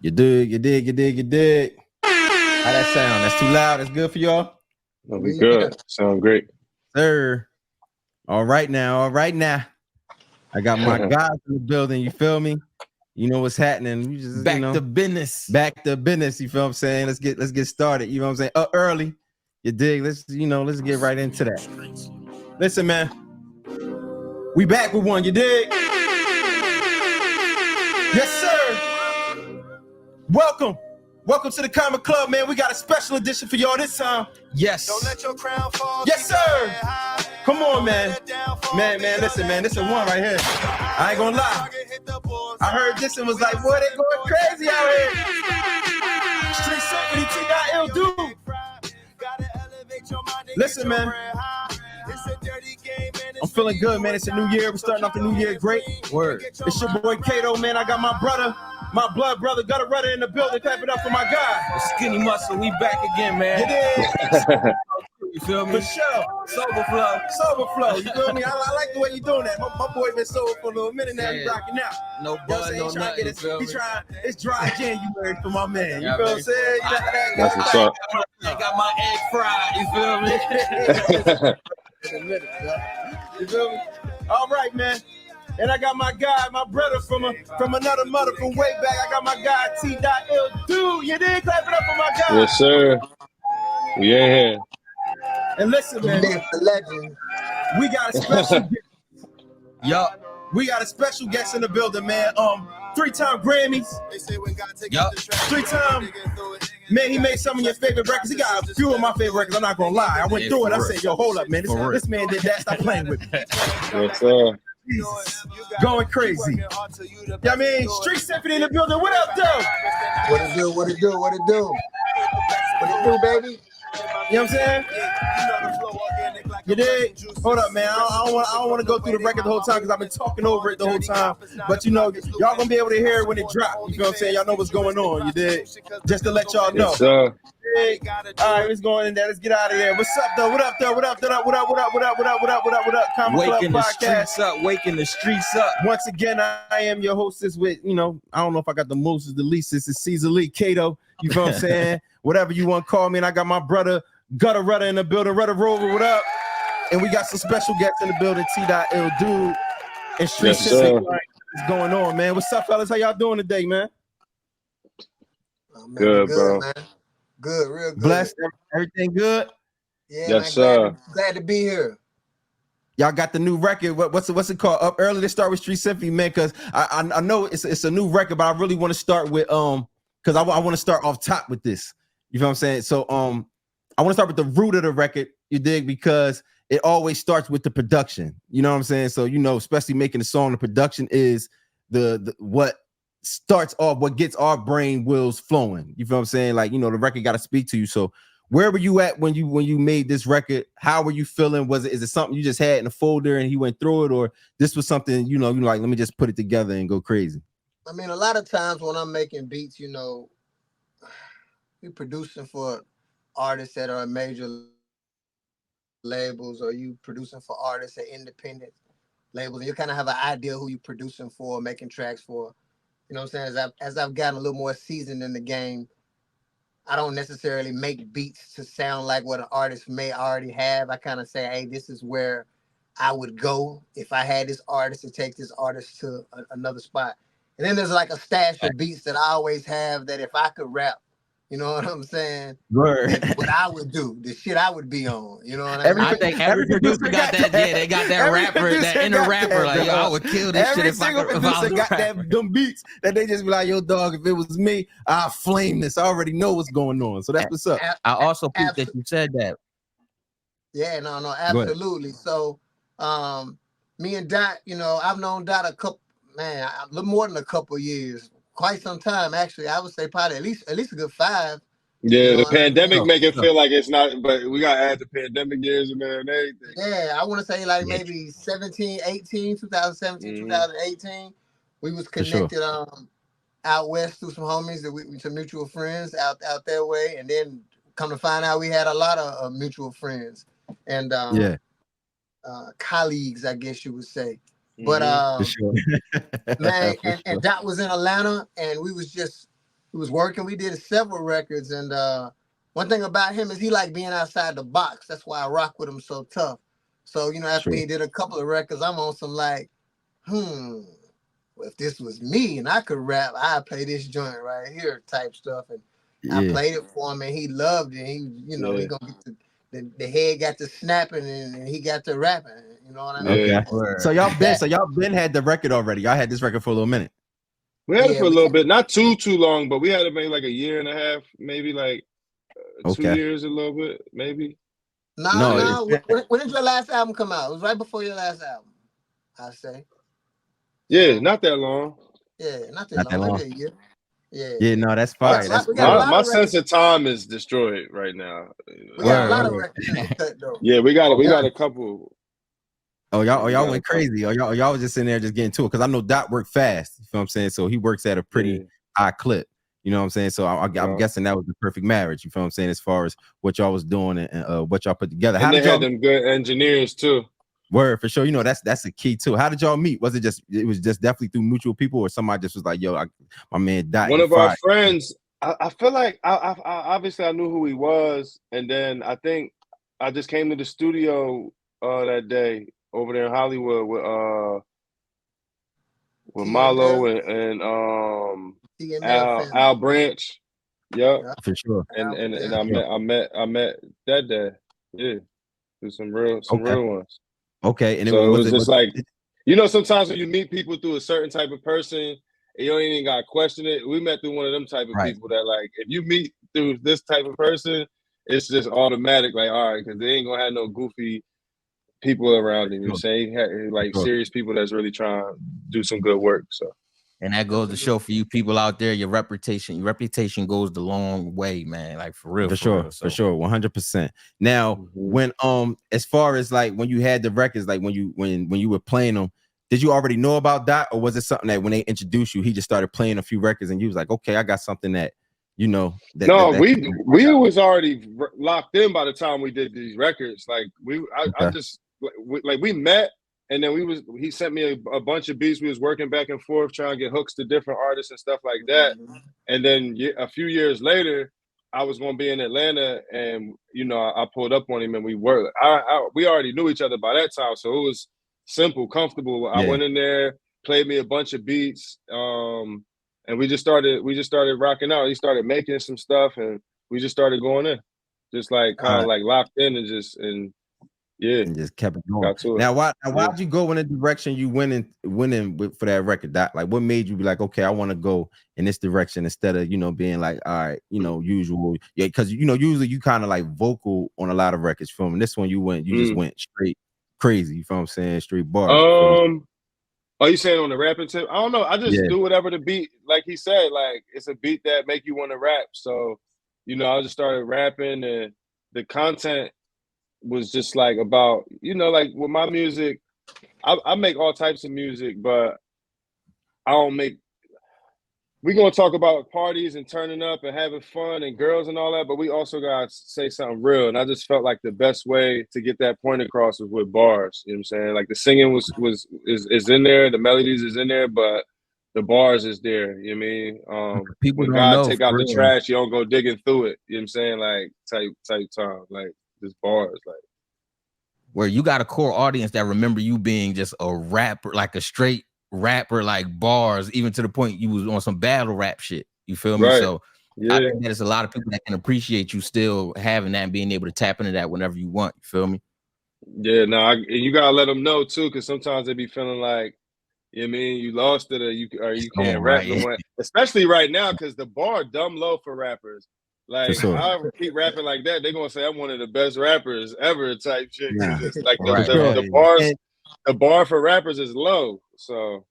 You dig, you dig, you dig, you dig. How that sound? That's too loud. That's good for y'all? That'll be good. Sound great. Sir. All right now. I got my guys in the building. You feel me? You know what's happening. You just Back to business. Back to business. You feel what I'm saying? Let's get started. You know what I'm saying? Up early. You dig? Let's get right into that. Listen, man. We back with one. You dig? Yes, sir. Welcome to the Comic Club, man. We got a special edition for y'all this time. Yes. Don't let your crown fall. Yes, sir. Come on, man. Man, listen, man. This is one right here. I ain't gonna lie. I heard this and was like, boy, they going crazy out here. Street Symphony, Tdot Illdude. Listen, man. I'm feeling good, man. It's a new year. We're starting off the new year great. Word. It's your boy Kato, man. I got my brother, my blood brother, Gutter Rudder in the building. Clap it up for my guy. Skinny Muscle, we back again, man. You did. You feel me? For sure. Sober flow. You feel me? I like the way you doing that. My boy been sober for a little minute now. He rocking out. No bud, no nothing. It's dry January for my man. You feel what I'm saying? That's what's up. I got my egg fried. You feel me? You feel me? All right, man. And I got my guy, my brother from another mother from way back. I got my guy Tdot Illdude. You did clap it up for my guy. Yes, sir. We in here. And listen, man, The legend. we got a special guest. Yup. We got a special guest in the building, man. 3-time Grammys. Yup. 3-time. Man, he made some of your favorite records. He got a few of my favorite records. I'm not gonna lie. I went through it. I said, yo, hold up, man. This man did that. Stop playing with me. Yes, sir. Jesus. Going crazy. Yeah, I mean, Street Symphony in the building. What up, though? What it do, baby? You know what I'm saying? You dig? Hold up, man. I don't want to go through the record the whole time because I've been talking over it the whole time. But y'all gonna be able to hear it when it drops. You know what I'm saying? Y'all know what's going on. You dig? Just to let y'all know. Yes, sir. All right, let's go in there. Let's get out of there. What's up, though? What up? Comic Club Waking the Podcast. streets up, waking the streets up. Once again, I am your hostess with, I don't know if I got the most, the least. It's Caesar Lee, Kato. You know what I'm saying? Whatever you want to call me. And I got my brother, Gutter Rudder in the building. Rudder Rover, what up? And we got some special guests in the building, Tdot Illdude and Street Symphony. What's going on, man? What's up, fellas? How y'all doing today, man? Oh, man, Good, bro. Man. Good, real good. Blessed. Everything good? Yeah, Yes, man, sir. Glad to be here. Y'all got the new record. What's it called? Up early. Let's start with Street Symphony, man, because I know it's a new record, but I really want to start with because I want to start off top with this. You know what I'm saying? So I want to start with the root of the record. You dig? Because it always starts with the production. You know what I'm saying? So especially making a song, the production is the what starts off, what gets our brain wheels flowing. You feel what I'm saying? Like, the record got to speak to you. So where were you at when you made this record? How were you feeling? Is it something you just had in a folder and he went through it, or this was something, like, let me just put it together and go crazy? I mean, a lot of times when I'm making beats, we producing for artists that are major labels, or you producing for artists at independent labels, and you kind of have an idea who you producing for, making tracks for. You know what I'm saying? As I've gotten a little more seasoned in the game, I don't necessarily make beats to sound like what an artist may already have. I kind of say, hey, this is where I would go if I had this artist, to take this artist to another spot. And then there's like a stash of beats that I always have that if I could rap, you know what I'm saying? What I would do, the shit I would be on. You know what I mean? I think every producer got that. Yeah, they got that rapper, that inner rapper. Like, yo, I would kill this shit if I could. Every single producer got them beats that they just be like, yo, dog, if it was me, I'll flame this. I already know what's going on. So that's what's up. I also peeped that you said that. Yeah, no, absolutely. So, me and Dot, I've known Dot a little more than a couple years. Quite some time, actually. I would say probably at least a good 5. Yeah, the pandemic make it feel like it's not, but we got to add the pandemic years in there and everything. Yeah, I want to say like maybe 2017, 2018. We was connected out west through some homies, some mutual friends out that way. And then come to find out we had a lot of mutual friends and colleagues, I guess you would say. But For sure. man, and Dot was in Atlanta, and we was just was working. We did several records, and one thing about him is he like being outside the box. That's why I rock with him so tough. So, you know, after he did a couple of records, I'm on some like, well, if this was me and I could rap, I'd play this joint right here type stuff. And I played it for him, and he loved it. He, you know, he gonna get the head got to snapping, and he got to rapping. You know what I mean? Okay. So y'all been had the record already. Y'all had this record for a little minute. We had it for a little bit, not too long, but we had it maybe like a year and a half, maybe like 2 years, a little bit, maybe. No. When did your last album come out? It was right before your last album, I say. Yeah, not that long. Yeah, not that long. Maybe a year. Yeah, no, that's fine. My sense of time is destroyed right now. We got a lot of records in the cut, though. Yeah, we got a couple. Oh, y'all went crazy. Y'all was just in there just getting to it. Because I know Dot worked fast. You know what I'm saying? So he works at a pretty high clip. You know what I'm saying? So I'm guessing that was the perfect marriage. You feel what I'm saying? As far as what y'all was doing and what y'all put together. And they had them good engineers too. Word, for sure. You know, that's the key too. How did y'all meet? Was it just definitely through mutual people, or somebody just was like, yo, my man Dot. One of our friends, I feel like I obviously I knew who he was, and then I think I just came to the studio that day over there in Hollywood with Marlo and Al Branch. Yeah, for sure. And I met that day. Yeah, there's some real ones. Okay, and so it was just like, you know, sometimes when you meet people through a certain type of person, you don't even gotta question it. We met through one of them type of people that, like, if you meet through this type of person, it's just automatic. Like, all right, because they ain't gonna have no goofy people around him. You know what I'm saying? Like serious people that's really trying to do some good work. So. And that goes to show for you people out there, your reputation goes the long way, man. Like for real. For sure, 100%. Now, when as far as like when you had the records, like when you were playing them, did you already know about Dot, or was it something that when they introduced you, he just started playing a few records and you was like, okay, I got something that, you know, we was already locked in by the time we did these records. Like I just we met. And then he sent me a bunch of beats. We was working back and forth, trying to get hooks to different artists and stuff like that. And then a few years later, I was going to be in Atlanta, and, you know, I pulled up on him, and we worked. We already knew each other by that time, so it was simple, comfortable. I went in there, played me a bunch of beats, and we just started rocking out. He started making some stuff, and we just started going in, just like kind of like locked in and just and just kept it going. Now, why'd you go in the direction you went in for that record? Like, what made you be like, okay, I want to go in this direction instead of, you know, being like, all right, you know, usual. Yeah, because, you know, usually you kind of like vocal on a lot of records. From this one, you just went straight crazy. You feel what I'm saying? Straight bars. Are you saying on the rapping tip? I don't know. I just do whatever the beat, like he said, like it's a beat that make you want to rap. So, you know, I just started rapping, and the content was just like about, you know, like with my music, I make all types of music, but I don't make. We're gonna talk about parties and turning up and having fun and girls and all that, but we also gotta say something real. And I just felt like the best way to get that point across was with bars. You know what I'm saying? Like the singing is in there, the melodies is in there, but the bars is there. You know what I mean? People when God take out the trash, you don't go digging through it. You know what I'm saying? Like type time, like just bars, like. Where you got a core audience that remember you being just a rapper, like a straight rapper, like bars, even to the point you was on some battle rap shit. You feel me? So I think there's a lot of people that can appreciate you still having that and being able to tap into that whenever you want. You feel me? Yeah, no, and you gotta let them know too, because sometimes they be feeling like, you know what I mean, you lost it or you can't rap no more. Especially right now, because the bar dumb low for rappers. Like, I keep rapping like that, they're gonna say I'm one of the best rappers ever type shit. Like the bar for rappers is low. So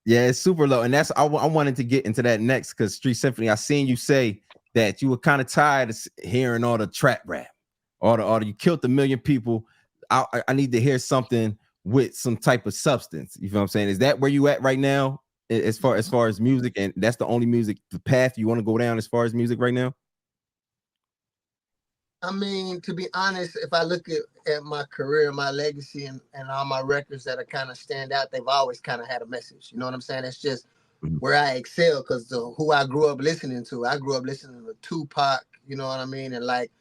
yeah, it's super low. And that's I wanted to get into that next, because Street Symphony, I seen you say that you were kind of tired of hearing all the trap rap, all the you killed 1 million people. I need to hear something with some type of substance. You feel what I'm saying? Is that where you at right now as far as music, and that's the only music, the path you want to go down as far as music right now? I mean, to be honest, if I look at my career, my legacy, and all my records that are kind of stand out, they've always kind of had a message. You know what I'm saying? It's just where I excel because who I grew up listening to. I grew up listening to Tupac, you know what I mean? And like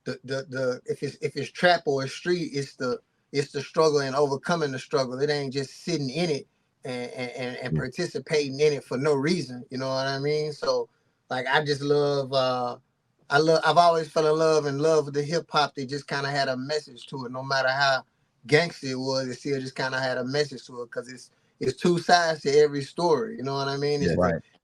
the if it's trap or street, it's the struggle and overcoming the struggle. It ain't just sitting in it and participating in it for no reason. You know what I mean? So like I just love I've always fell in love with the hip hop that just kind of had a message to it. No matter how gangster it was, it still just kind of had a message to it because it's two sides to every story. You know what I mean? It's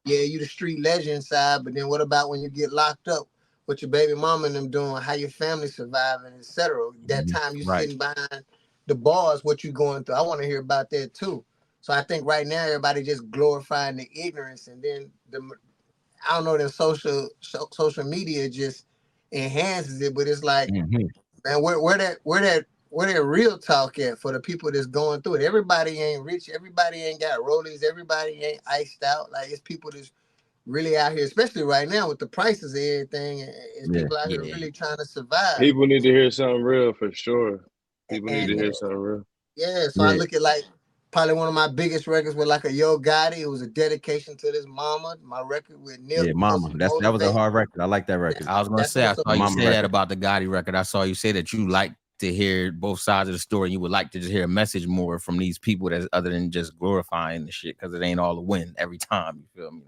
you the street legend side, but then what about when you get locked up? What your baby mama and them doing? How your family surviving, etc. That time you sitting behind the bars, what you going through? I want to hear about that too. So I think right now everybody just glorifying the ignorance, and then I don't know, that social media just enhances it, but it's like, man, where that real talk at for the people that's going through it? Everybody ain't rich, everybody ain't got rollies, everybody ain't iced out. Like it's people that's really out here, especially right now with the prices of everything, and people out here really trying to survive. People need to hear something real for sure. People need to hear something real. Yeah, so I look at like probably one of my biggest records with like a Yo Gotti. It was a dedication to this mama. My record with Nip. Yeah, Mama. That was a hard record. I like that record. I was gonna say, I saw you say that about the Gotti record. I saw you say that you like to hear both sides of the story. You would like to just hear a message more from these people that's other than just glorifying the shit, because it ain't all a win every time. You feel me?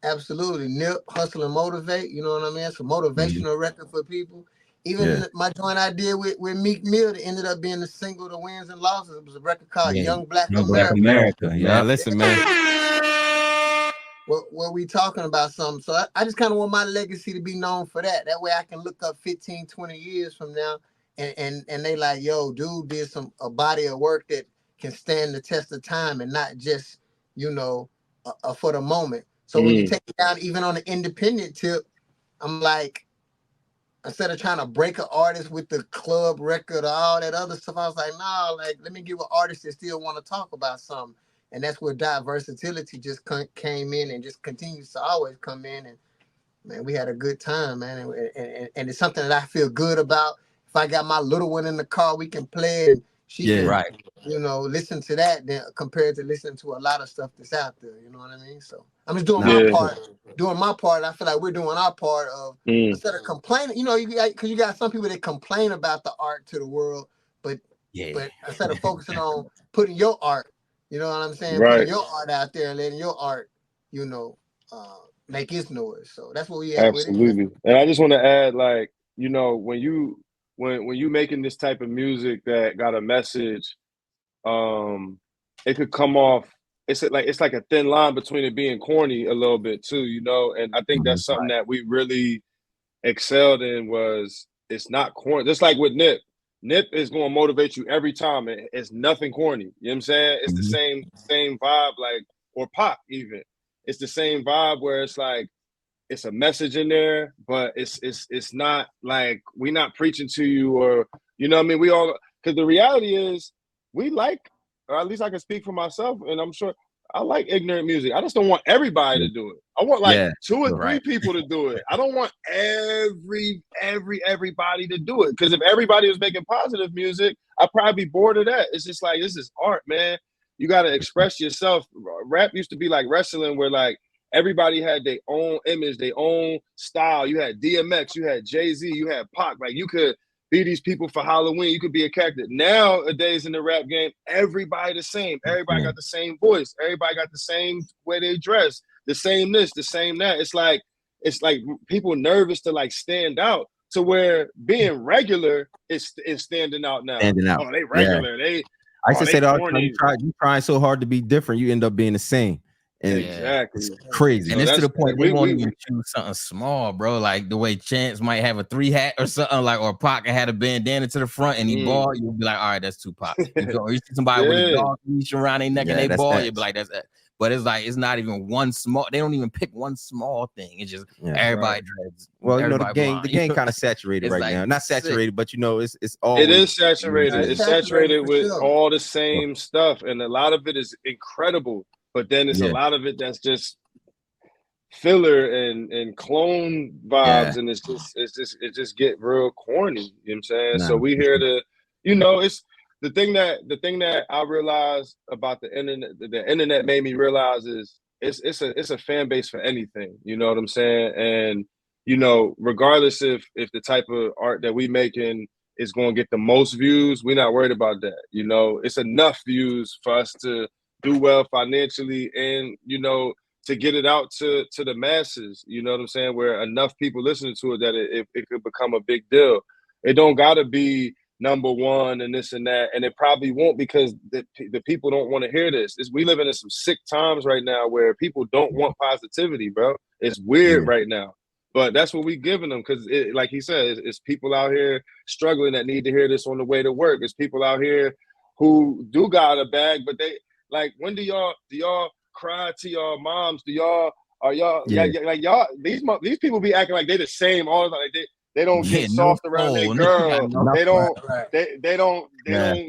Absolutely. Nip, Hustle and Motivate. You know what I mean? It's a motivational record for people. Even my joint I did with Meek Mill that ended up being the single, The Wins and Losses. It was a record called Young Black America. Yeah, listen, man. What we talking about something. So I just kind of want my legacy to be known for that. That way I can look up 15, 20 years from now and they like, yo, dude did a body of work that can stand the test of time and not just, for the moment. So when you take it down, even on the independent tip, I'm like, instead of trying to break an artist with the club record or all that other stuff, I was like, no, like, let me give an artist that still want to talk about something. And that's where Dot Versatility just came in and just continues to always come in. And, man, we had a good time, man. And it's something that I feel good about. If I got my little one in the car, we can play it. And she can, listen to that then compared to listening to a lot of stuff that's out there. You know what I mean? So I'm just doing my part. Doing my part. I feel like we're doing our part of instead of complaining. Because you got some people that complain about the art to the world, but instead of focusing on putting your art, you know what I'm saying? Right. Putting your art out there and letting your art, make its noise. So that's what we have. Absolutely. And I just want to add, like, when you making this type of music that got a message, it could come off. It's like a thin line between it being corny a little bit too, And I think that's something that we really excelled in was it's not corny. Just like with Nip. Nip is going to motivate you every time. It's nothing corny. You know what I'm saying? It's the same vibe, like, or Pop even. It's the same vibe where it's like it's a message in there, but it's not like we're not preaching to you or what I mean. We all, because the reality is we like, or at least I can speak for myself, and I'm sure I like ignorant music. I just don't want everybody to do it. I want like 2 or 3 people to do it. I don't want everybody to do it. Because if everybody was making positive music, I'd probably be bored of that. It's just like, this is art, man. You got to express yourself. Rap used to be like wrestling where like everybody had their own image, their own style. You had DMX, you had Jay-Z, you had Pac. Like you could be these people for Halloween. You could be a character. Nowadays in the rap game, everybody the same. Everybody got the same voice. Everybody got the same way they dress. The same this, the same that. It's like people nervous to like stand out to where being regular is standing out now. Standing out. Oh, they regular. I used to say that all the time. You trying so hard to be different, you end up being the same. And exactly. It's crazy. And it's to the point we won't even choose something small, bro. Like the way Chance might have a 3 hat or something, like, or Pac had a bandana to the front and he bald, you'll be like, all right, that's Tupac. You see somebody with a dog leash around their neck and they bald, you'll be like, that's that. But it's like, it's not even one small, they don't even pick one small thing. It's just everybody dreads. Well, the game kind of saturated right now. Not saturated, but it's all. It is saturated. It's saturated with all the same stuff. And a lot of it is incredible. But then it's a lot of it that's just filler and clone vibes, and it just get real corny. You know what I'm saying? So we here to, it's the thing that I realized about the internet made me realize is it's a fan base for anything. You know what I'm saying? And you know, regardless if the type of art that we making is going to get the most views, we're not worried about that. You know, it's enough views for us to do well financially, and you know, to get it out to the masses. You know what I'm saying? Where enough people listening to it that it could become a big deal. It don't got to be number one and this and that, and it probably won't, because the people don't want to hear this. We living in some sick times right now where people don't want positivity, bro. It's weird right now. But that's what we giving them, because, like he said, it's people out here struggling that need to hear this on the way to work. It's people out here who do got a bag, but they like, when do y'all cry to y'all moms? These people be acting like they the same all the time. Like they don't get soft around their girl. They don't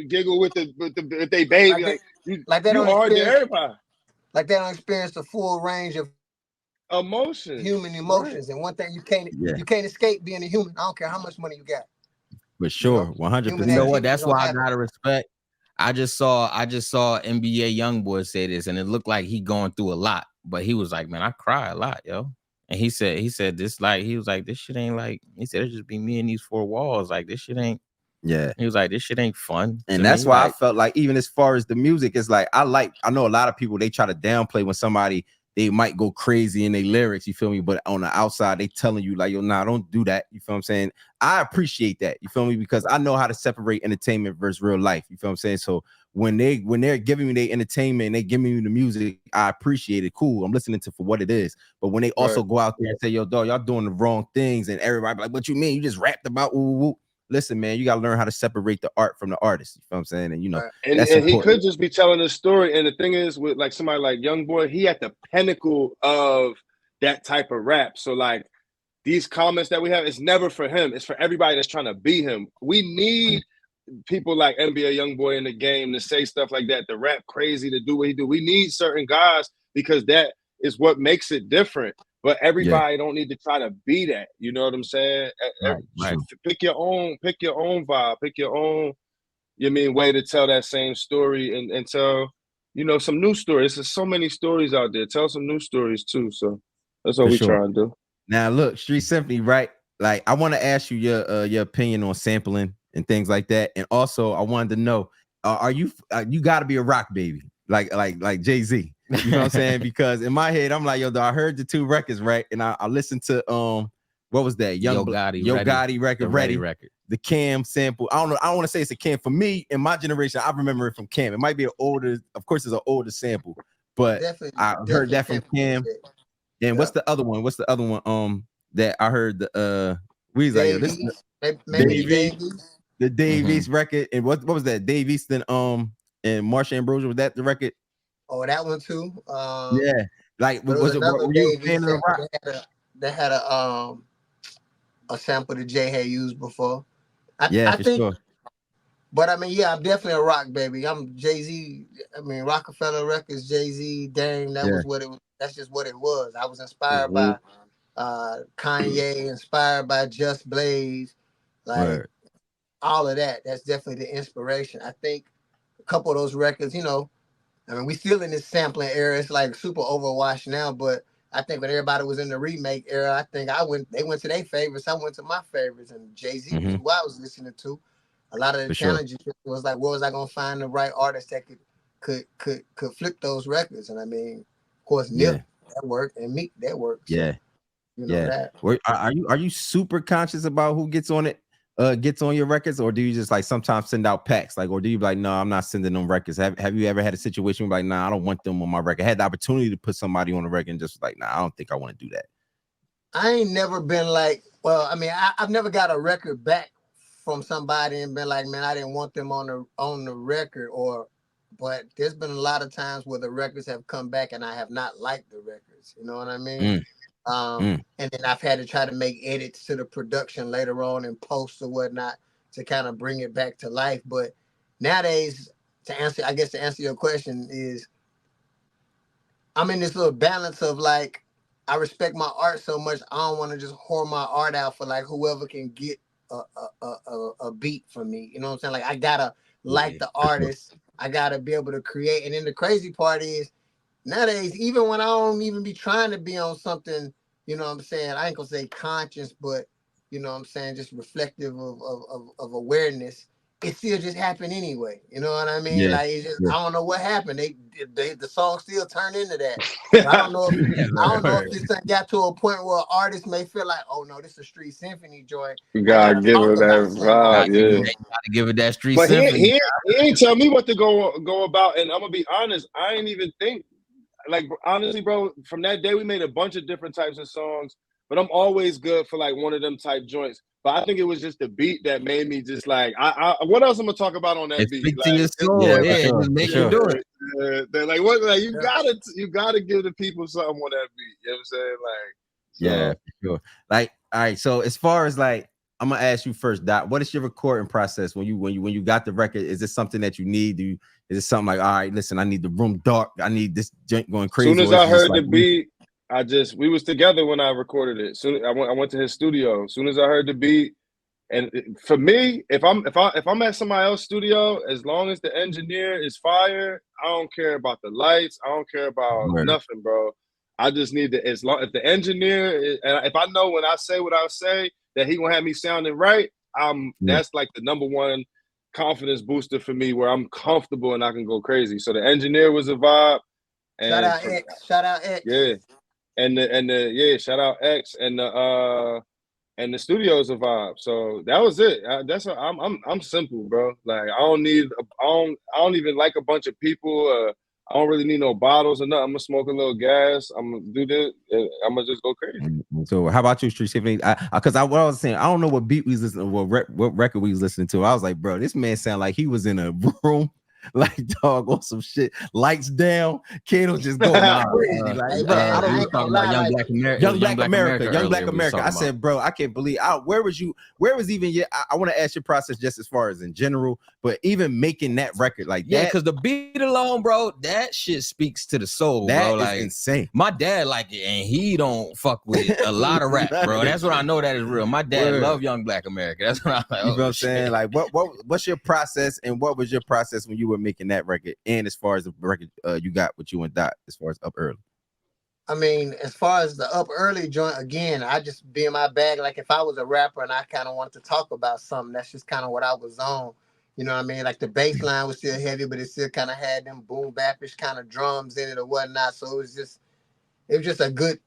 giggle with they baby. Like they you don't hard to everybody. Like they don't experience the full range of emotions, human emotions. Right. And one thing you can't escape being a human. I don't care how much money you got. For sure, 100%. You know what? That's why I gotta respect. I just saw NBA YoungBoy say this, and it looked like he going through a lot. But he was like, "Man, I cry a lot, yo." And he said this, like, he was like, "This shit ain't like." He said, "It just be me and these four walls. Like, this shit ain't." Yeah. He was like, "This shit ain't fun." And that's why I felt like, even as far as the music, it's like I know a lot of people, they try to downplay when somebody, they might go crazy in their lyrics, you feel me? But on the outside, they telling you like, yo, nah, don't do that. You feel what I'm saying? I appreciate that. You feel me? Because I know how to separate entertainment versus real life. You feel what I'm saying? So when they're giving me their entertainment and they giving me the music, I appreciate it. Cool. I'm listening to for what it is. But when they also go out there and say, yo, dog, y'all doing the wrong things, and everybody be like, what you mean? You just rapped about woo. Listen, man, you gotta learn how to separate the art from the artist. You feel what I'm saying? And you know, and he could just be telling a story. And the thing is, with like somebody like YoungBoy, he at the pinnacle of that type of rap. So like these comments that we have, it's never for him. It's for everybody that's trying to be him. We need people like NBA YoungBoy in the game to say stuff like that, to rap crazy, to do what he do. We need certain guys, because that is what makes it different. But everybody don't need to try to be that. You know what I'm saying? Right. Pick your own vibe, pick your own, way to tell that same story, and tell, some new stories. There's so many stories out there. Tell some new stories too. So that's what we try and do. Now look, Street Symphony, right? Like, I want to ask you your opinion on sampling and things like that. And also I wanted to know, are you gotta be a rock baby, like Jay-Z. You know what I'm saying? Because in my head, I'm like, yo, I heard the two records, right? And I listened to what was that? Yo Gotti record, Ready. The Cam sample. I don't want to say it's a Cam. For me, in my generation, I remember it from Cam. It might be of course, it's an older sample, but I heard that from Cam. And what's the other one? That I heard the Weezy, the Davies record. And what was that? Davies, then and Marsha Ambrosius, was that the record? Oh, that one too. Yeah, like were you a fan of the rock? They had a sample that Jay had used before. I think, sure. But I mean, yeah, I'm definitely a rock baby. I'm Jay-Z. I mean, Rockefeller Records, Jay-Z, Dame. That was what it was. That's just what it was. I was inspired by Kanye, inspired by Just Blaze, like all of that. That's definitely the inspiration. I think a couple of those records, I mean, we still in this sampling era. It's like super overwashed now, but I think when everybody was in the remake era, I think they went to their favorites. I went to my favorites, and Jay-Z was who I was listening to. A lot of the challenges was like, where was I gonna find the right artist that could flip those records? And I mean, of course, Nip, that worked, and Meek, that worked. So, that. Are you super conscious about who gets on your records, or do you just like sometimes send out packs, like, or do you be like, no, I'm not sending them records? Have you ever had a situation where like, nah, I don't want them on my record? Had the opportunity to put somebody on the record and just like, nah, I don't think I want to do that. I ain't never been like, well, I mean, I've never got a record back from somebody and been like, man, I didn't want them on the record, but there's been a lot of times where the records have come back and I have not liked the records. You know what I mean? And then I've had to try to make edits to the production later on and post or whatnot to kind of bring it back to life. But nowadays, to answer your question, is I'm in this little balance of like, I respect my art so much, I don't want to just whore my art out for like whoever can get a beat from me. You know what I'm saying? Like, I gotta like the artist. I gotta be able to create. And then the crazy part is, nowadays, even when I don't even be trying to be on something, you know what I'm saying? I ain't gonna say conscious, but you know what I'm saying, just reflective of awareness. It still just happened anyway. You know what I mean? Yeah. Like, it's just, Yeah. I don't know what happened. The song still turned into that. So I don't know if this thing got to a point where artists may feel like, oh no, this is a Street Symphony joint. You gotta give it that vibe, yeah. Gotta give it that Street But Symphony. he ain't tell me what to go about, and I'm gonna be honest, I ain't even think, like, honestly, bro, from that day we made a bunch of different types of songs, but I'm always good for like one of them type joints. But I think it was just the beat that made me just like, what else I'm gonna talk about on that beat? Speak to like, your soul, just make you do it. They're like, what? Like, you gotta give the people something on that beat. You know what I'm saying? Like, yeah, for sure. Like, all right. So as far as like, I'm gonna ask you first, Dot. What is your recording process when you got the record? Is this something that you need? Is it something like, all right, listen, I need the room dark. I need this joint going crazy. As soon as I heard the beat, we was together when I recorded it. Soon I went to his studio. As soon as I heard the beat, and for me, if I'm at somebody else's studio, as long as the engineer is fire, I don't care about the lights. I don't care about nothing, bro. I just need if the engineer, and if I know when I say what I say that he gonna have me sounding right, that's like the number one confidence booster for me, where I'm comfortable and I can go crazy. So the engineer was a vibe. And shout out X. Yeah. Shout out X and the studio is a vibe. So that was it. I'm simple, bro. Like, I don't even like a bunch of people. I don't really need no bottles or nothing. I'm gonna smoke a little gas. I'm gonna do this. I'm gonna just go crazy. So how about you, Street Symphony? Because what I was saying, I don't know what beat we was listening to, what record we was listening to. I was like, bro, this man sound like he was in a room, like, dog, on some shit. Lights down, candles just going crazy. Young Black America. I said, bro, I can't believe. Where was even? I want to ask your process just as far as in general, but even making that record like that. Yeah, because the beat alone, bro, that shit speaks to the soul, that bro. Is like, insane. My dad like it, and he don't fuck with a lot of rap, bro. That's what I know that is real. My dad love Young Black America. That's what I'm like. You know what I'm saying? Like, what's your process, and what was your process when you were making that record, and as far as the record you got with you and Dot, as far as Up Early? I mean, as far as the Up Early joint, again, I just be in my bag. Like, if I was a rapper and I kind of wanted to talk about something, that's just kind of what I was on. You know what I mean? Like, the bass line was still heavy, but it still kind of had them boom bapish kind of drums in it or whatnot. So it was just a good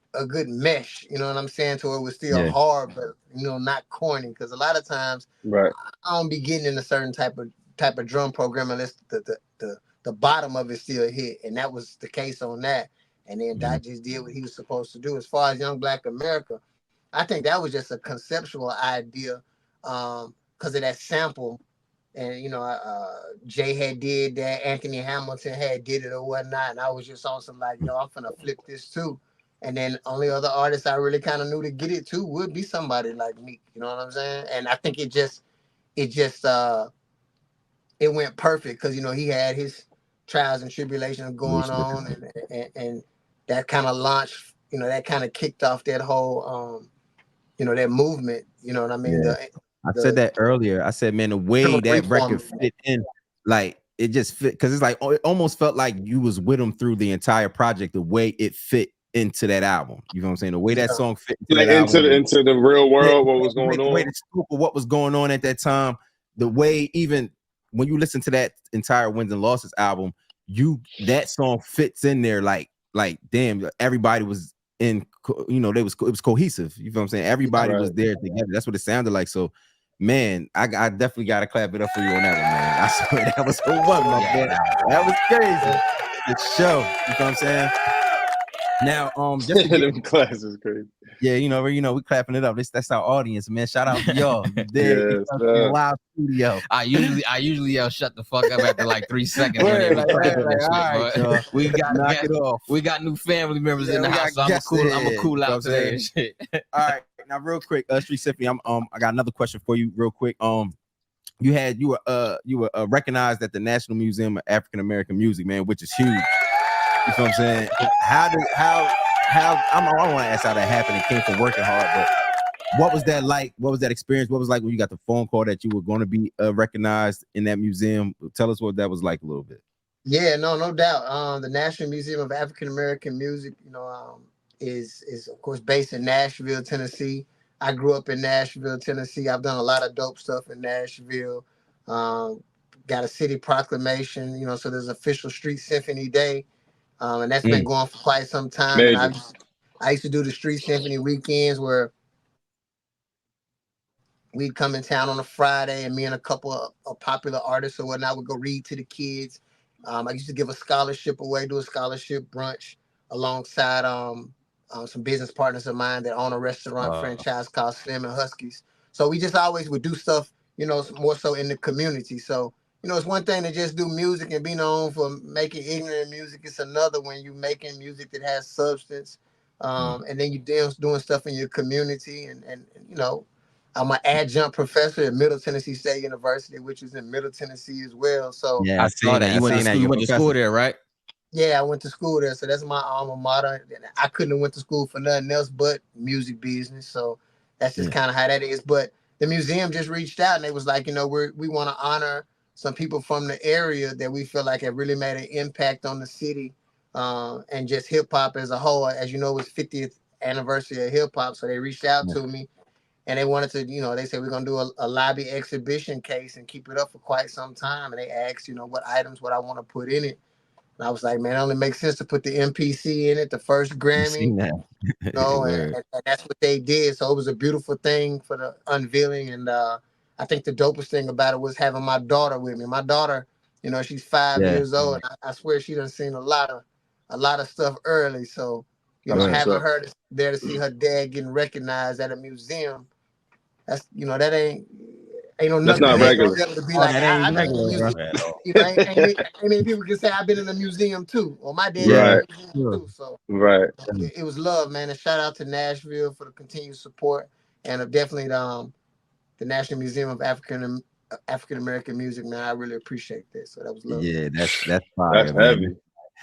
mesh. You know what I'm saying? So it was still hard, but not corny. Because a lot of times, I don't be getting in a certain type of drum program unless the bottom of it still hit, and that was the case on that. And then Dot just did what he was supposed to do. As far as Young Black America, I think that was just a conceptual idea because of that sample. And Jay had did that, Anthony Hamilton had did it or whatnot, and I was just on some like, I'm finna flip this too. And then only other artists I really kind of knew to get it to would be somebody like Meek. You know what I'm saying? And I think it went perfect because he had his trials and tribulations going on, and that kind of launched, that kind of kicked off that whole that movement. You know what I mean? I said that earlier. I said, man, the way that record fit in, like, it just fit, because it's like it almost felt like you was with him through the entire project. The way it fit into that album, you know what I'm saying? The way that song fit into the real world, what was going on, the way the scope of what was going on at that time, the way even when you listen to that entire Wins and Losses album, that song fits in there like damn, everybody was in, it was cohesive. You know what I'm saying? Everybody was there together. That's what it sounded like. So, man, I definitely gotta clap it up for you on that one, man. I swear that was so one, my boy. That was crazy. The show. You know what I'm saying? Now, just to them classes crazy. Yeah, we clapping it up. That's our audience, man. Shout out to y'all. Live studio. I usually yell shut the fuck up after like 3 seconds. We got new family members in the house, so I'm gonna cool out today and shit. All right, now real quick, Street Symphony, I got another question for you, real quick. You were recognized at the National Museum of African American Music, man, which is huge. You know what I'm saying? I don't want to ask how that happened. It came from working hard, but what was that like? What was that experience? What was it like when you got the phone call that you were going to be recognized in that museum? Tell us what that was like a little bit. Yeah, no doubt. The National Museum of African American Music, is of course based in Nashville, Tennessee. I grew up in Nashville, Tennessee. I've done a lot of dope stuff in Nashville. Um, got a city proclamation, so there's official Street Symphony Day, and that's been going for quite some time. And Major. I used to do the Street Symphony weekends where we'd come in town on a Friday, and me and a couple of popular artists or whatnot would go read to the kids. I used to give a scholarship away, do a scholarship brunch alongside some business partners of mine that own a restaurant franchise called Slim and Huskies. So we just always would do stuff, more so in the community. So, it's one thing to just do music and be known for making ignorant music. It's another when you're making music that has substance, and then you're doing stuff in your community. And I'm an adjunct professor at Middle Tennessee State University, which is in Middle Tennessee as well. So yeah, I saw that. You went to school there, right? Yeah, I went to school there. So that's my alma mater. I couldn't have went to school for nothing else but music business. So that's just kind of how that is. But the museum just reached out and they was like, we want to honor some people from the area that we feel like have really made an impact on the city, and just hip hop as a whole. As you know, it's 50th anniversary of hip hop. So they reached out to me. And they wanted to, they said, we're going to do a lobby exhibition case and keep it up for quite some time. And they asked, what items would I want to put in it. And I was like, man, it only makes sense to put the MPC in it, the first Grammy. And that's what they did. So it was a beautiful thing for the unveiling. And I think the dopest thing about it was having my daughter with me. My daughter, she's 5 years old. And I swear she done seen a lot of stuff early. So, having her there to see her dad getting recognized at a museum, that's that ain't no that's nothing. not regular. To be like, that ain't regular. Ain't many people can say I've been in a museum too, or my dad Right. been in a museum too. So it was love, man. And shout out to Nashville for the continued support, and definitely the National Museum of African American Music, man. I really appreciate that. So that was love. Yeah, that's fire, That's man. heavy.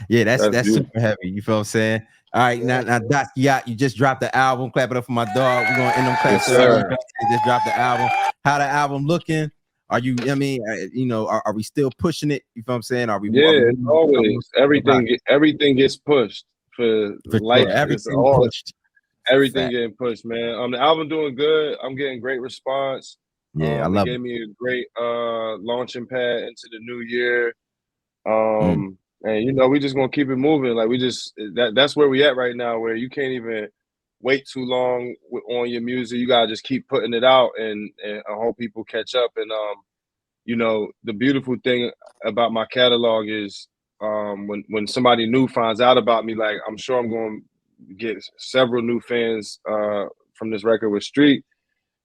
Yeah, that's super heavy. You feel what I'm saying? All right, now Dot Yacht, you just dropped the album. Clap it up for my dog. We're gonna end them claps. Just dropped the album. How the album looking? Are you? I mean, are we still pushing it? You feel what I'm saying? Are we? Yeah, always. Everything gets pushed for life. Sure. Everything pushed. Everything getting pushed, man. The album doing good. I'm getting great response. Yeah, I love it. Gave me a great launching pad into the new year. And we just gonna keep it moving. Like that's where we at right now, where you can't even wait too long on your music. You gotta just keep putting it out, and I hope people catch up. And the beautiful thing about my catalog is when somebody new finds out about me, like I'm sure I'm going to get several new fans from this record with Street.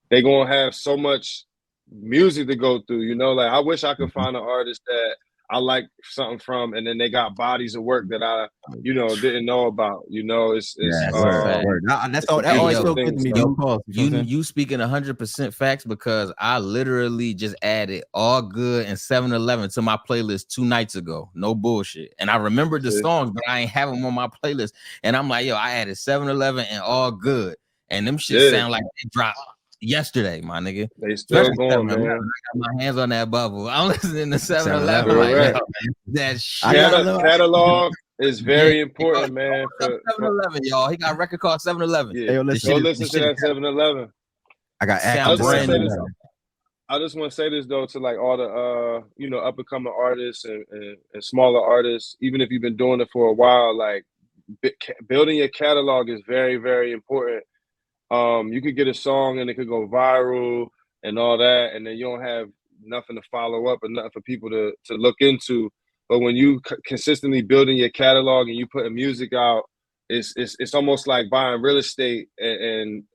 They gonna have so much music to go through. Like I wish I could find an artist that I like something from, and then they got bodies of work that I, didn't know about. It's word. That's all. That always feel good to me. You speaking 100% facts, because I literally just added All Good and 7-Eleven to my playlist 2 nights ago. No bullshit. And I remembered the songs, but I ain't have them on my playlist. And I'm like, yo, I added 7-Eleven and All Good, and them shit sound like they dropped yesterday, my nigga. They still going, man. I got my hands on that bubble. I'm listening to 7-Eleven. Right. That shit. Catalog is very important, man. 7-Eleven, y'all. He got a record called 7-Eleven. Yeah. Go listen to that 7-Eleven. I got I just want to say this though to like all the up and coming artists and smaller artists. Even if you've been doing it for a while, like building your catalog is very, very important. You could get a song and it could go viral and all that, and then you don't have nothing to follow up and nothing for people to look into. But when you consistently building your catalog and you putting music out, it's almost like buying real estate and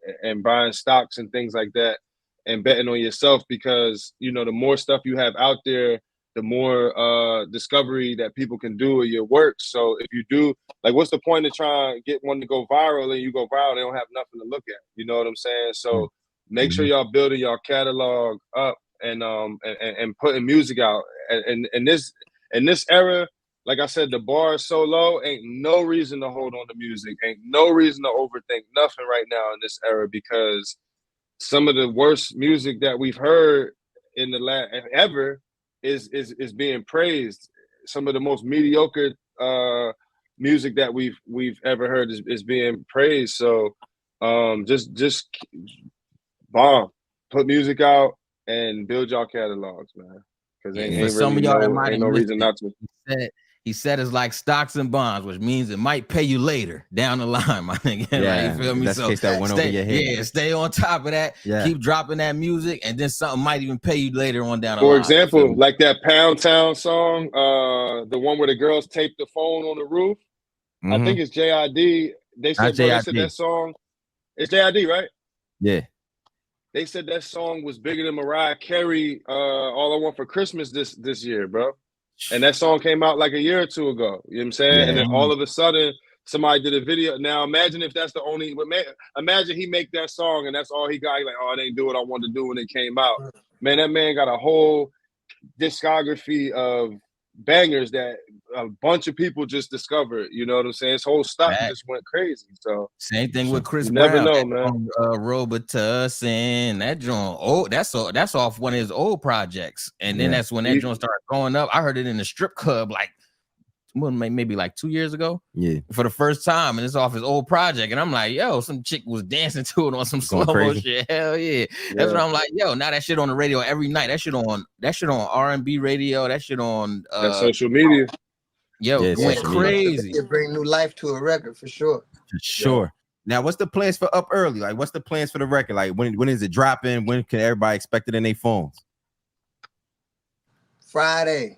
buying stocks and things like that, and betting on yourself, because the more stuff you have out there, the more discovery that people can do of your work. So if you do, like, what's the point of trying to get one to go viral and you go viral, they don't have nothing to look at. You know what I'm saying? So make sure y'all building y'all catalog up and putting music out. And in this era, like I said, the bar is so low, ain't no reason to hold on to music. Ain't no reason to overthink nothing right now in this era, because some of the worst music that we've heard in the last ever is being praised. some of the most mediocre music that we've ever heard is being praised. So just bomb, put music out and build y'all catalogs, man. Because ain't some really of y'all ain't no reason not to. He said it's like stocks and bonds, which means it might pay you later down the line, my nigga. Yeah, like, you feel me? That's so case that went over your head. Yeah, stay on top of that. Yeah. Keep dropping that music, and then something might even pay you later on down the For line. example, like that Pound Town song, the one where the girls tape the phone on the roof. Mm-hmm. I think it's JID. They said, bro, they said that song. It's JID, right? Yeah. They said that song was bigger than Mariah Carey, All I Want for Christmas this year, bro. And that song came out like a year or two ago. You know what I'm saying? Yeah. And then all of a sudden, somebody did a video. Now imagine if that's the only. Imagine he make that song and that's all he got. He's like, oh, I didn't do what I wanted to do when it came out. Man, that man got a whole discography of bangers that a bunch of people just discovered. You know what I'm saying? His whole stock just went crazy. So same thing with Chris Brown. Never know, man. Robitussin, that joint. Oh, that's off one of his old projects, and then that's when that joint started going up. I heard it in the strip club like maybe like 2 years ago. Yeah, for the first time, and it's off his old project. And I'm like, yo, some chick was dancing to it on some slow-mo shit. Hell yeah. That's what I'm like, yo, now that shit on the radio every night. That shit on R&B radio. That shit on that social media. Yo, it went crazy. It bring new life to a record for sure. For sure. Yeah. Now, what's the plans for Up Early? Like, what's the plans for the record? Like, when is it dropping? When can everybody expect it in their phones? Friday.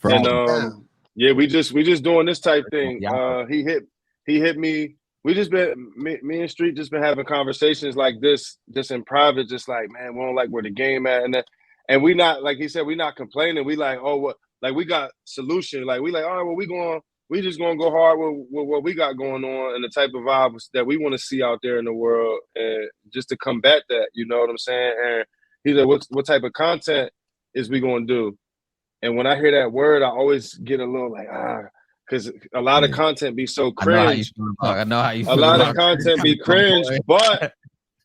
And yeah, we just doing this type thing. He hit me. We just been me and Street just been having conversations like this, just in private, just like, man, we don't like where the game at, and we not, like he said, we not complaining. We like, oh, what, like we got solution. Like we like, all right, well, we just gonna go hard with what we got going on and the type of vibes that we want to see out there in the world, and just to combat that, you know what I'm saying? And he's like, what type of content is we gonna do? And when I hear that word, I always get a little like, because a lot of content be so cringe. I know how you feel. A lot of content be cringe, but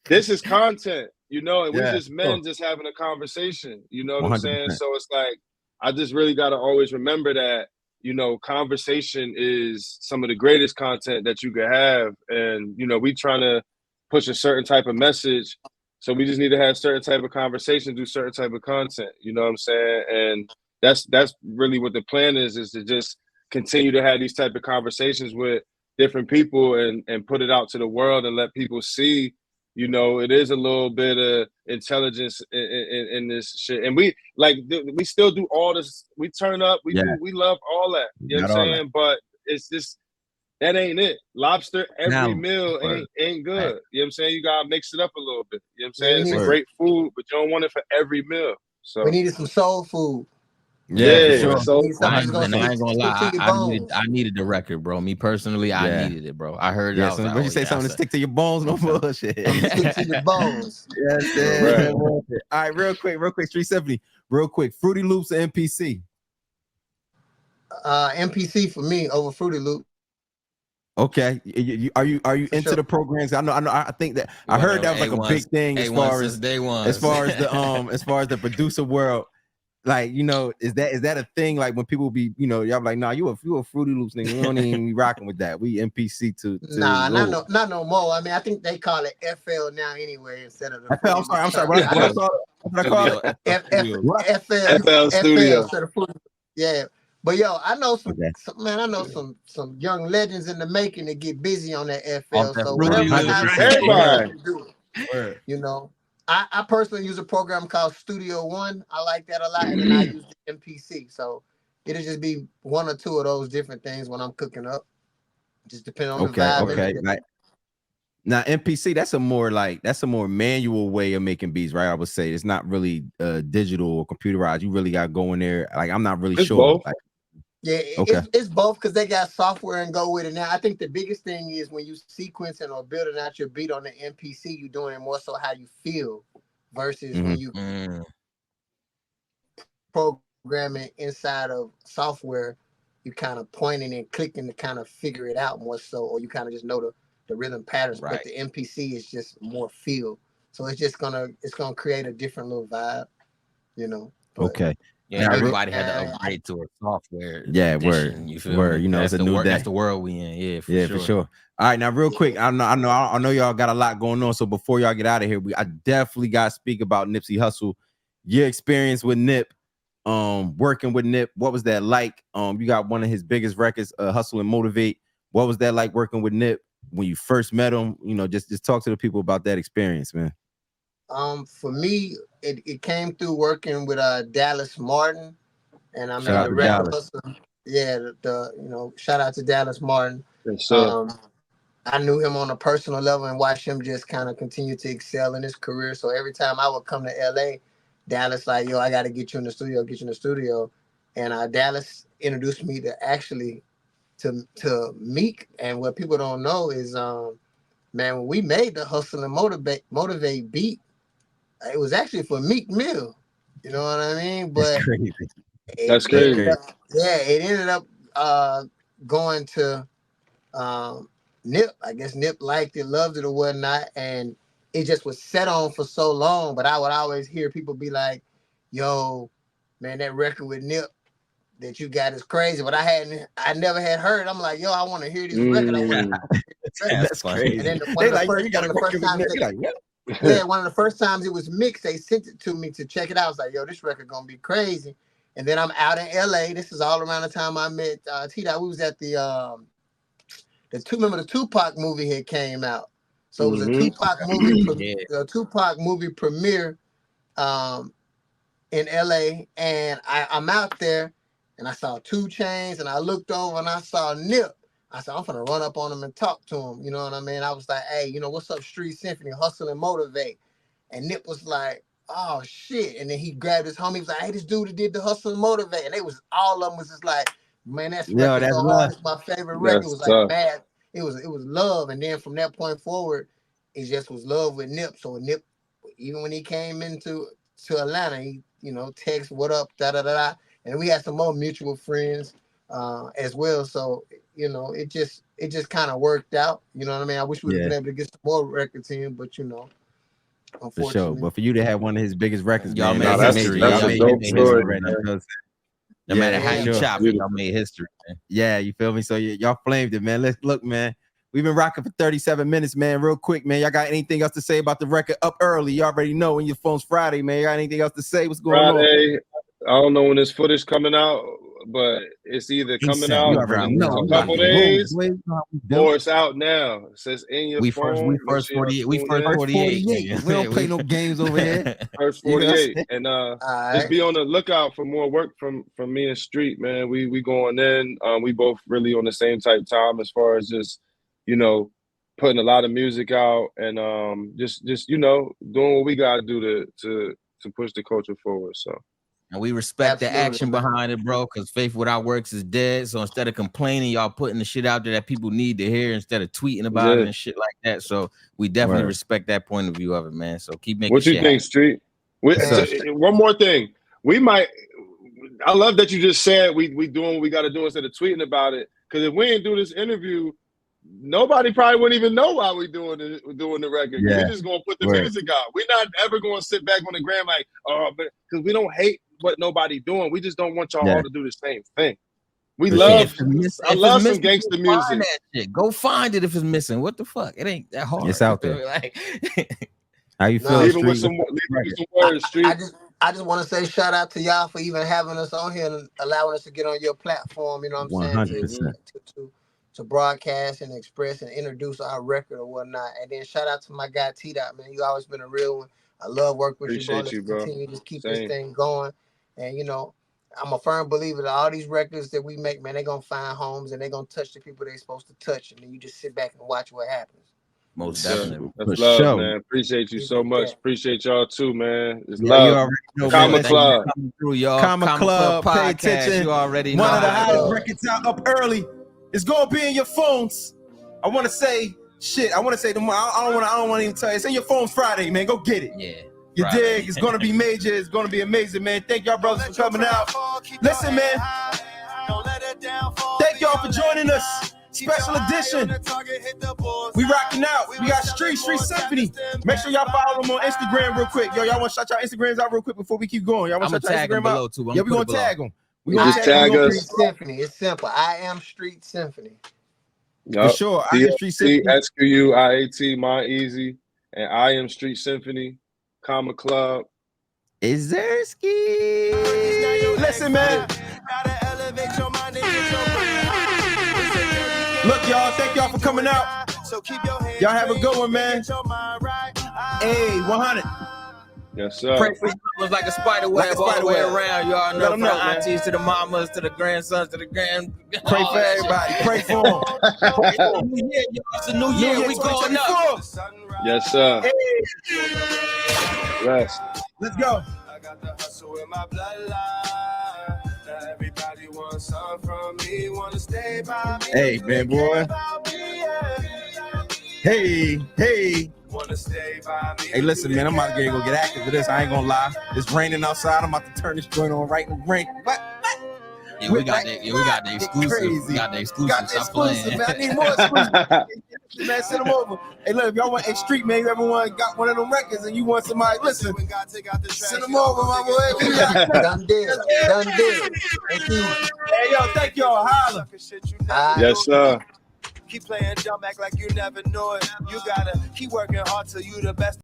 this is content, you know, and we just men just having a conversation, you know what 100%. I'm saying? So it's like, I just really got to always remember that, you know, conversation is some of the greatest content that you could have. And, you know, we trying to push a certain type of message. So we just need to have certain type of conversations, do certain type of content, you know what I'm saying? And that's really what the plan is to just continue to have these type of conversations with different people and put it out to the world and let people see, you know, it is a little bit of intelligence in this shit. And we still do all this. We turn up. We love all that. You know what I'm saying? But it's just, that ain't it. Lobster every meal ain't good. You know what I'm saying? You gotta mix it up a little bit. You know what I'm saying? It's a great food, but you don't want it for every meal. So we needed some soul food. Yeah, sure. So I ain't gonna lie. I needed the record, bro. Me personally, I needed it, bro. I heard it. Yeah, so when you say something to stick to your bones, no bullshit. Stick to your bones. Yes, all right, real quick, Street Symphony, real quick. Fruity Loops or MPC? MPC for me over Fruity Loop. Okay, are you into the programs? I know. I think that I heard that was like a big thing as far as day one, as far as the producer world. Like, you know, is that a thing? Like when people be, you know, y'all be like, nah, you a Fruity Loops nigga. We don't even be rocking with that. We MPC to nah, not no more. I mean, I think they call it FL now anyway instead of the I'm sorry. What I call it? FL Studio. Yeah. But yo, I know some young legends in the making that get busy on that FL. So whatever do, you know. I personally use a program called Studio One. I like that a lot, and then I use the MPC. So it'll just be one or two of those different things when I'm cooking up. Just depending on the vibe. Okay. Now MPC, that's a more manual way of making beats, right? I would say it's not really digital or computerized. You really got to go in there. Like I'm not really sure. Like, yeah, it's both because they got software and go with it now. I think the biggest thing is when you sequencing or building out your beat on the MPC, you're doing it more so how you feel versus when you programming inside of software, you kind of pointing and clicking to kind of figure it out more so, or you kind of just know the rhythm patterns. Right. But the MPC is just more feel. So it's gonna create a different little vibe, you know. Okay. Yeah, everybody had to upgrade to a software. Yeah, edition, you feel word. me? You know, that's it's a new day. That's the world we in. Yeah, for sure. All right, now real quick, I know y'all got a lot going on. So before y'all get out of here, I definitely got to speak about Nipsey Hussle. Your experience with Nip, working with Nip. What was that like? You got one of his biggest records, Hustle and Motivate. What was that like working with Nip when you first met him? You know, just talk to the people about that experience, man. For me, it came through working with Dallas Martin, and I mean Shout out the to record Dallas. hustle. Yeah, shout out to Dallas Martin. Yes, sir. I knew him on a personal level and watched him just kind of continue to excel in his career. So every time I would come to LA, Dallas like, yo, I got to get you in the studio, and Dallas introduced me to Meek. And what people don't know is, man, when we made the Hustle and Motivate beat, it was actually for Meek Mill. You know what I mean? But that's crazy. That's crazy. It ended up going to Nip. I guess Nip liked it, loved it, or whatnot, and it just was set on for so long. But I would always hear people be like, "Yo, man, that record with Nip that you got is crazy." But I never had heard. I'm like, "Yo, I want to hear this record. I want to hear this record." That's crazy. And then one of the first times it was mixed, they sent it to me to check it out. I was like, yo, this record gonna be crazy. And then I'm out in LA. This is all around the time I met Tdot. We was at remember the Tupac movie had came out. So it was a Tupac movie premiere in LA. And I'm out there and I saw 2 Chainz and I looked over and I saw Nip. I said, I'm gonna run up on him and talk to him. You know what I mean? I was like, hey, you know, what's up, Street Symphony, Hustle and Motivate. And Nip was like, oh shit. And then he grabbed his homie. He was like, hey, this dude that did the Hustle and Motivate. And all of them was just like, man, that's so hard. It's my favorite record. It was like bad. It was love. And then from that point forward, it just was love with Nip. So Nip, even when he came into Atlanta, he, you know, text, what up, da-da-da-da. And we had some more mutual friends as well. So, you know, it just kind of worked out. You know what I mean? I wish we would have been able to get some more records in, but you know, unfortunately. For sure. But for you to have one of his biggest records, y'all man, made history. That's a dope story. No matter how you chop it, y'all made history, man. Yeah, you feel me? So y'all flamed it, man. Let's look, man. We've been rocking for 37 minutes, man. Real quick, man. Y'all got anything else to say about the record Up Early? You already know when your phone's Friday, man. You got anything else to say? What's going on? I don't know when this footage coming out, but it's either coming out in a couple days or it's out now. It says in your phone. We first 48. We first 48. We don't play no games over here. First 48. And just be on the lookout for more work from me and Street, man. We going in. We both really on the same type time as far as just, you know, putting a lot of music out and just you know, doing what we gotta do to push the culture forward. So. And we respect the action behind it, bro, because faith without works is dead. So instead of complaining, y'all putting the shit out there that people need to hear instead of tweeting about it and shit like that. So we definitely respect that point of view of it, man. So keep making what you think, Street? One more thing. I love that you just said we doing what we got to do instead of tweeting about it. Because if we didn't do this interview, nobody probably wouldn't even know why we're doing the record. We're just gonna put the music out. We're not ever gonna sit back on the gram like, because we don't hate what nobody doing. We just don't want y'all all to do the same thing. I love some gangster music. Go find it if it's missing. What the fuck? It ain't that hard. It's out there. Like, how you feel? Leave it with some words, Street. I just want to say shout out to y'all for even having us on here and allowing us to get on your platform. You know what I'm saying? 100%. To broadcast and express and introduce our record or whatnot. And then shout out to my guy Tdot, man. You always been a real one. I love working with you, bro. Continue to keep this thing going. And you know, I'm a firm believer that all these records that we make, man, they're gonna find homes and they're gonna touch the people they're supposed to touch. And then you just sit back and watch what happens. Most definitely. That's love, man. Appreciate you so much. Appreciate y'all too, man. It's love. Comma Club. Comma Club. Pay attention. You already know. One of the hottest records out Up Early. It's gonna be in your phones. I want to say shit. I want to say tomorrow. I don't want to even tell you. It's in your phones Friday, man. Go get it. Yeah. You dig? It's gonna be major. It's gonna be amazing, man. Thank y'all, brothers, for coming out. Listen, man. Thank y'all for joining us. Special edition. We rocking out. We got Street Symphony. Make sure y'all follow them on Instagram real quick. Yo, y'all want to shout y'all Instagrams out real quick before we keep going? Y'all want to shout y'all Instagram out? Too. Yeah, we gonna tag them. We gonna tag us. Street Symphony. It's simple. I am Street Symphony. For sure. I am Street Symphony. SQUIAT, my easy, and I am Street Symphony, Comma Club. Is there ski? Listen, man. Look, y'all. Thank y'all for coming out. Y'all have a good one, man. Hey, 100. Yes, sir. Pray for you was like a spider web all the way around. Y'all know, from the aunties to the mamas to the grandsons to the grand. Pray for everybody. Pray for them. It's a new year. We going up. Yes, sir. Hey. Yes. Let's go. I got the hustle in my bloodline. Now everybody wants some from me. Wanna stay by me. Hey, man, boy. Hey. Wanna stay by me. Hey, listen, man, I'm about to go get active with this. I ain't gonna lie. It's raining outside. I'm about to turn this joint on right in the rain. What? Yeah, we got the exclusive. Crazy. We got the exclusive. Got the exclusive, man. I need more exclusive. Man, send them over. Hey, look, if y'all want a street, man, everyone got one of them records and you want somebody, listen, send them over, my boy. Done deal. Thank you. Hey, yo, thank y'all. Holla. Yes, sir. Keep playing dumb, act like you never know it. You gotta keep working hard till you the best.